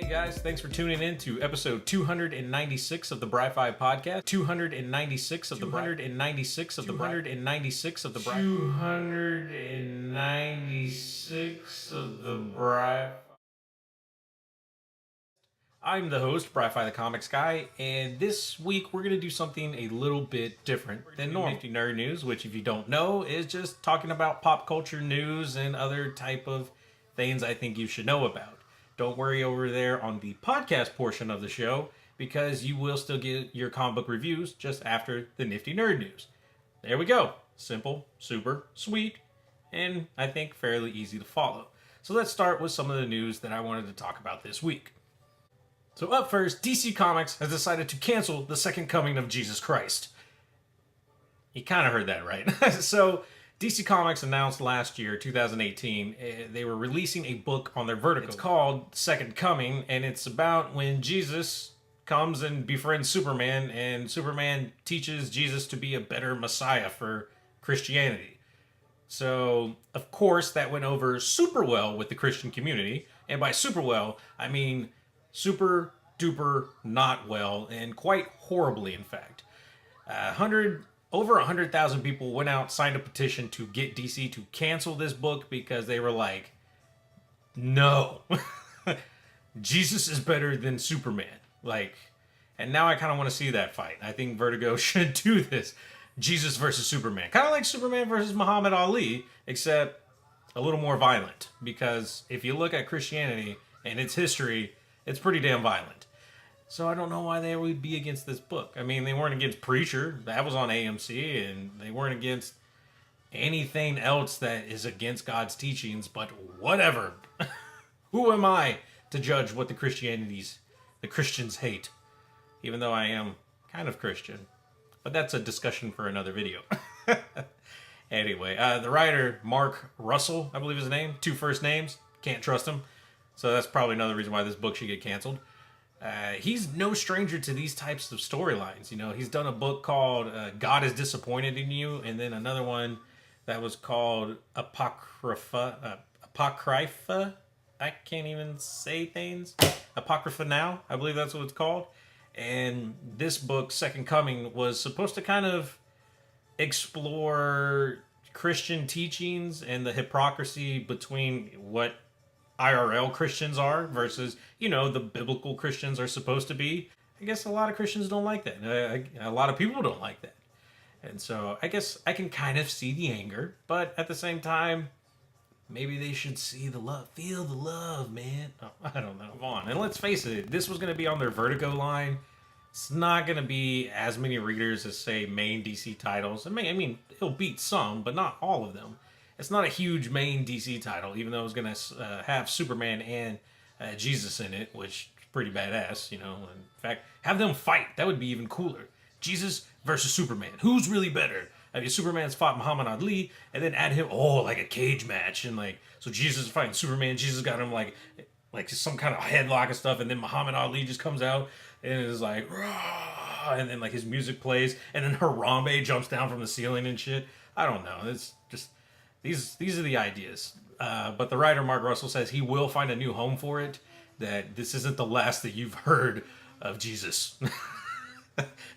Hey guys, thanks for tuning in to episode 296 of the Bry-Fy podcast. 296 of the 296 of the 296 of the 296 of the Bry. I'm the host, Bry-Fy the Comics Guy, and this week we're going to do something a little bit different than normal. Nifty Nerd News, which if you don't know, is just talking about pop culture news and other type of things I think you should know about. Don't worry over there on the podcast portion of the show, because you will still get your comic book reviews just after the Nifty Nerd News. There we go. Simple, super, sweet, and I think fairly easy to follow. So let's start with some of the news that I wanted to talk about this week. So up first, DC Comics has decided to cancel the Second Coming of Jesus Christ. You kind of heard that right. So DC Comics announced last year, 2018, they were releasing a book on their Vertigo. It's called Second Coming, and it's about when Jesus comes and befriends Superman, and Superman teaches Jesus to be a better Messiah for Christianity. So, of course, that went over super well with the Christian community, and by super well, I mean super duper not well, and quite horribly, in fact. Over 100,000 people went out, signed a petition to get DC to cancel this book because they were like, no, Jesus is better than Superman. And now I kind of want to see that fight. I think Vertigo should do this. Jesus versus Superman. Kind of like Superman versus Muhammad Ali, except a little more violent. Because if you look at Christianity and its history, it's pretty damn violent. So I don't know why they would be against this book. I mean, they weren't against Preacher. That was on AMC. And they weren't against anything else that is against God's teachings. But whatever. Who am I to judge what the Christians hate? Even though I am kind of Christian. But that's a discussion for another video. Anyway, the writer, Mark Russell, I believe his name. 2 first names. Can't trust him. So that's probably another reason why this book should get canceled. He's no stranger to these types of storylines. You know, he's done a book called God is Disappointed in You, and then another one that was called Apocrypha. I can't even say things. Apocrypha Now, I believe that's what it's called. And this book, Second Coming, was supposed to kind of explore Christian teachings and the hypocrisy between what IRL Christians are versus, the biblical Christians are supposed to be. I guess a lot of Christians don't like that. A lot of people don't like that. And so I guess I can kind of see the anger, but at the same time, maybe they should see the love. Feel the love, man. Oh, I don't know. Move on. And let's face it, this was going to be on their Vertigo line. It's not going to be as many readers as, say, main DC titles. I mean, it'll beat some, but not all of them. It's not a huge main DC title, even though it's going to have Superman and Jesus in it, which is pretty badass, In fact, have them fight. That would be even cooler. Jesus versus Superman. Who's really better? I mean, Superman's fought Muhammad Ali, and then add him, like a cage match. And, so Jesus is fighting Superman. Jesus got him, like some kind of headlock and stuff, and then Muhammad Ali just comes out and is like, rah! And then, his music plays, and then Harambe jumps down from the ceiling and shit. I don't know. It's just... These are the ideas. But the writer, Mark Russell, says he will find a new home for it, that this isn't the last that you've heard of Jesus.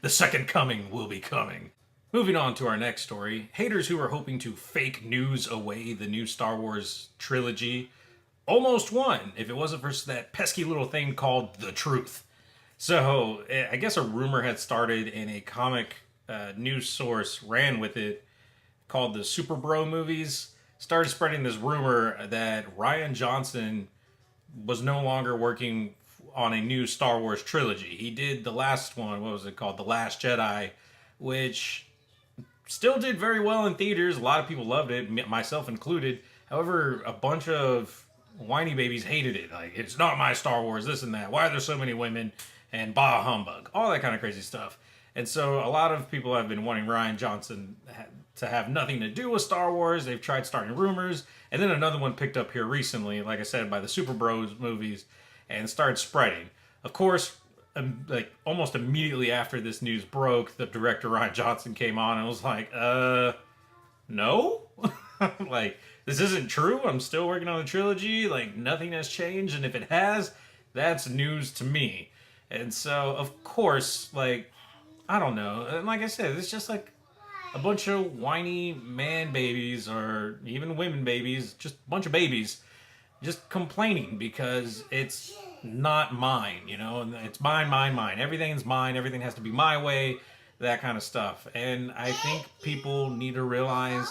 The second coming will be coming. Moving on to our next story. Haters who are hoping to fake news away the new Star Wars trilogy almost won, if it wasn't for that pesky little thing called The Truth. So, I guess a rumor had started, and a comic news source ran with it, called the Super Bro movies, started spreading this rumor that Rian Johnson was no longer working on a new Star Wars trilogy. He did the last one, what was it called? The Last Jedi, which still did very well in theaters. A lot of people loved it, myself included. However, a bunch of whiny babies hated it. It's not my Star Wars, this and that. Why are there so many women? And bah humbug. All that kind of crazy stuff. And so a lot of people have been wanting Rian Johnson to have nothing to do with Star Wars. They've tried starting rumors. And then another one picked up here recently, like I said, by the Super Bros movies, and started spreading. Of course, almost immediately after this news broke, the director Rian Johnson came on and was like, no? This isn't true. I'm still working on the trilogy. Nothing has changed. And if it has, That's news to me. And so, of course, like, I don't know. And like I said, it's just like a bunch of whiny man babies or even women babies, just a bunch of babies, just complaining because it's not mine, you know, and it's mine, mine, mine. Everything's mine. Everything has to be my way, that kind of stuff. And I think people need to realize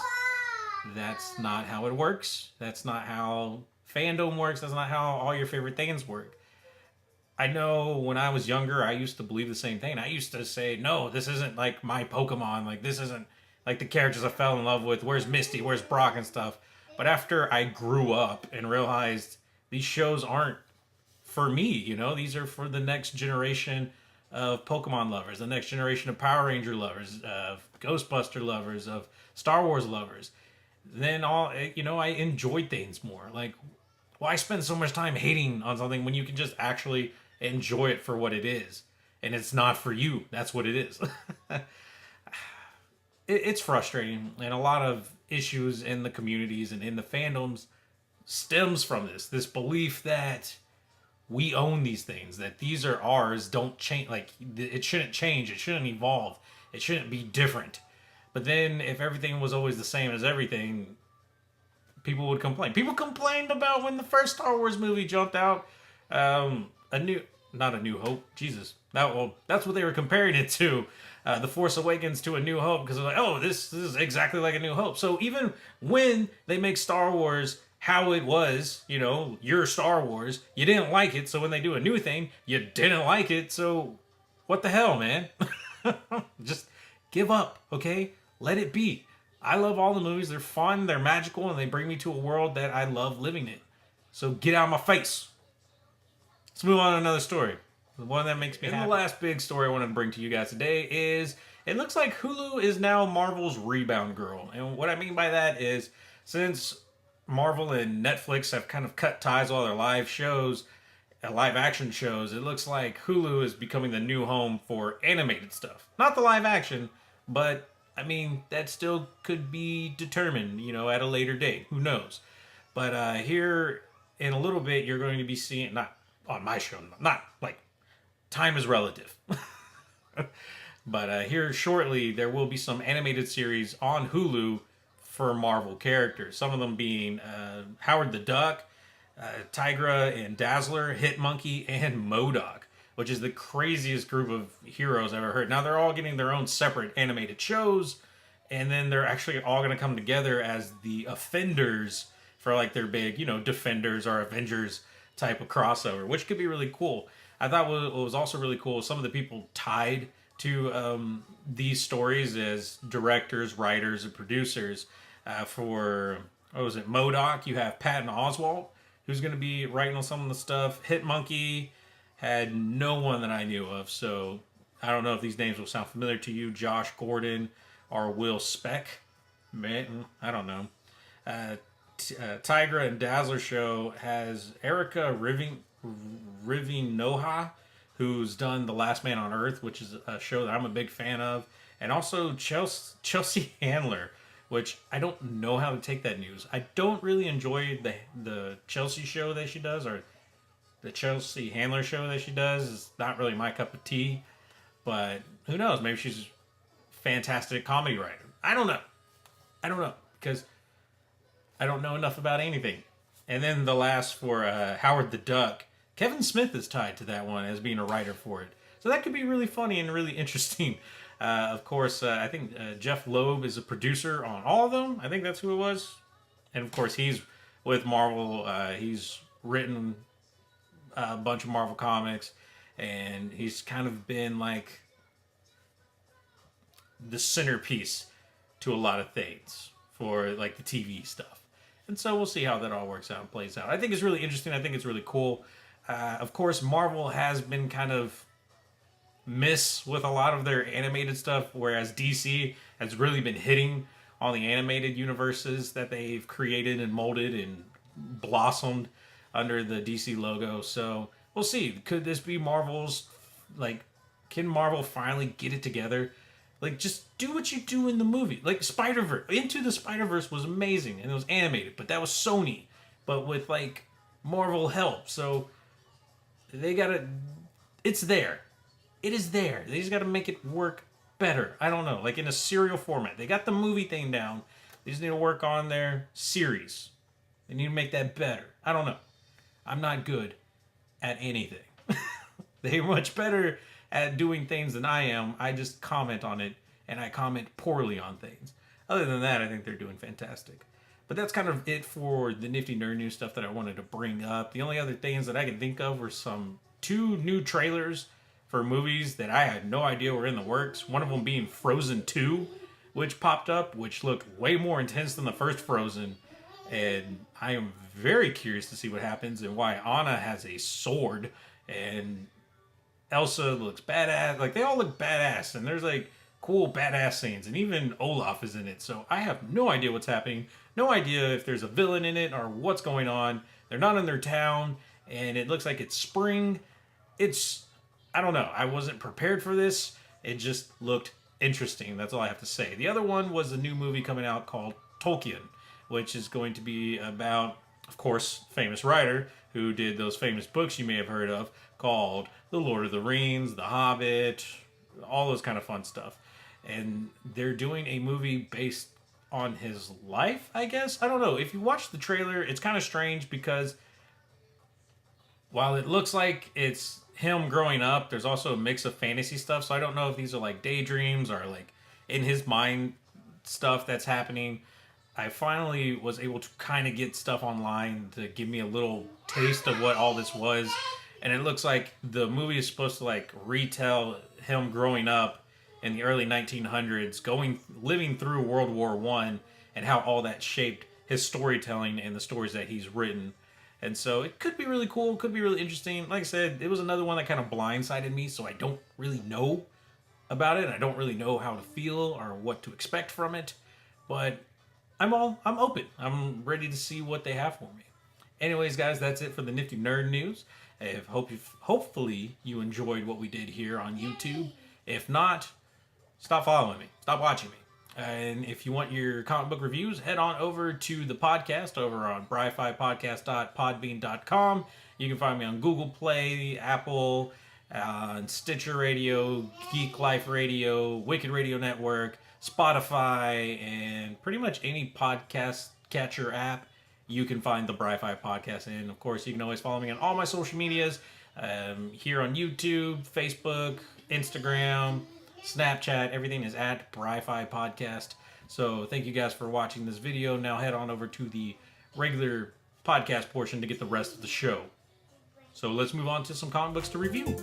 that's not how it works. That's not how fandom works. That's not how all your favorite things work. I know when I was younger, I used to believe the same thing. I used to say, no, this isn't like my Pokemon. Like, this isn't like the characters I fell in love with. Where's Misty? Where's Brock and stuff? But after I grew up and realized these shows aren't for me, you know, these are for the next generation of Pokemon lovers, the next generation of Power Ranger lovers, of Ghostbuster lovers, of Star Wars lovers. Then I enjoyed things more. Like, why spend so much time hating on something when you can just actually enjoy it for what it is? And it's not for you. That's what it is. It's frustrating, and a lot of issues in the communities and in the fandoms stems from this belief that we own these things, that these are ours, don't change. Like, it shouldn't change, it shouldn't evolve, it shouldn't be different. But then if everything was always the same as everything, people would complain. People complained about when the first Star Wars movie jumped out. Not a New Hope. Jesus, that's what they were comparing it to. The Force Awakens to A New Hope, because they're like, oh, this is exactly like A New Hope. So even when they make Star Wars how it was, you know, your Star Wars, you didn't like it. So when they do a new thing, you didn't like it. So what the hell, man? Just give up, okay? Let it be. I love all the movies. They're fun, they're magical, and they bring me to a world that I love living in. So get out of my face. Let's move on to another story. The one that makes me happy. The last big story I want to bring to you guys today is, it looks like Hulu is now Marvel's rebound girl. And what I mean by that is, since Marvel and Netflix have kind of cut ties with all their live action shows, it looks like Hulu is becoming the new home for animated stuff. Not the live action, but I mean, that still could be determined, you know, at a later date. Who knows? But here in a little bit, you're going to be seeing, not on my show, not like, time is relative. But here shortly, there will be some animated series on Hulu for Marvel characters. Some of them being Howard the Duck, Tigra and Dazzler, Hitmonkey, and MODOK, which is the craziest group of heroes I've ever heard. Now, they're all getting their own separate animated shows, and then they're actually all going to come together as the Offenders for like their big, you know, Defenders or Avengers type of crossover, which could be really cool. I thought what was also really cool, some of the people tied to these stories as directors, writers, and producers. For, what was it, MODOK, you have Patton Oswalt, who's going to be writing on some of the stuff. Hitmonkey had no one that I knew of, so I don't know if these names will sound familiar to you. Josh Gordon or Will Speck. Man, I don't know. Tigra and Dazzler show has Erica Rivinoha, who's done The Last Man on Earth, which is a show that I'm a big fan of, and also Chelsea Handler, which I don't know how to take that news. I don't really enjoy the Chelsea show that she does, or the Chelsea Handler show that she does. It's not really my cup of tea, but who knows? Maybe she's a fantastic comedy writer. I don't know, because I don't know enough about anything. And then the last for Howard the Duck, Kevin Smith is tied to that one as being a writer for it. So that could be really funny and really interesting. Of course, I think Jeff Loeb is a producer on all of them. I think that's who it was. And of course, he's with Marvel. He's written a bunch of Marvel comics. And he's kind of been like the centerpiece to a lot of things for like the TV stuff. And so we'll see how that all works out and plays out. I think it's really interesting. I think it's really cool. Of course, Marvel has been kind of miss with a lot of their animated stuff, whereas DC has really been hitting on the animated universes that they've created and molded and blossomed under the DC logo. So we'll see. Could this be Marvel's, like, can Marvel finally get it together? Like, just do what you do in the movie. Like, Spider-Verse. Into the Spider-Verse was amazing, and it was animated, but that was Sony. But with, like, Marvel help. So they gotta. It's there. It is there. They just gotta make it work better. I don't know, like in a serial format. They got the movie thing down. They just need to work on their series. They need to make that better. I don't know. I'm not good at anything. They're much better at doing things than I am. I just comment on it, and I comment poorly on things. Other than that, I think they're doing fantastic. But that's kind of it for the Nifty Nerd News stuff that I wanted to bring up. The only other things that I can think of were two new trailers for movies that I had no idea were in the works. One of them being Frozen 2, which popped up, which looked way more intense than the first Frozen. And I am very curious to see what happens and why Anna has a sword and Elsa looks badass. Like, they all look badass, and there's like cool badass scenes, and even Olaf is in it. So I have no idea what's happening. No idea if there's a villain in it or what's going on. They're not in their town, and it looks like it's spring. I don't know. I wasn't prepared for this. It just looked interesting. That's all I have to say. The other one was a new movie coming out called Tolkien, which is going to be about, of course, famous writer who did those famous books you may have heard of called The Lord of the Rings, The Hobbit, all those kind of fun stuff. And they're doing a movie based on his life, I guess. I don't know. If you watch the trailer, it's kind of strange because while it looks like it's him growing up, there's also a mix of fantasy stuff. So I don't know if these are like daydreams or like in his mind stuff that's happening. I finally was able to kind of get stuff online to give me a little taste of what all this was. And it looks like the movie is supposed to like retell him growing up in the early 1900s, living through World War I, and how all that shaped his storytelling and the stories that he's written. And so it could be really cool, could be really interesting. Like I said, it was another one that kind of blindsided me, so I don't really know about it. I don't really know how to feel or what to expect from it. But I'm open. I'm ready to see what they have for me. Anyways, guys, that's it for the Nifty Nerd News. Hopefully you enjoyed what we did here on YouTube. If not, stop following me. Stop watching me. And if you want your comic book reviews, head on over to the podcast over on Bry-Fy podcast.podbean.com. You can find me on Google Play, Apple, Stitcher Radio, Geek Life Radio, Wicked Radio Network, Spotify, and pretty much any podcast catcher app you can find the Bry-Fy podcast. And of course, you can always follow me on all my social medias, here on YouTube, Facebook, Instagram, Snapchat. Everything is at Bry-Fy podcast. So thank you guys for watching this video. Now head on over to the regular podcast portion to get the rest of the show. So let's move on to some comic books to review.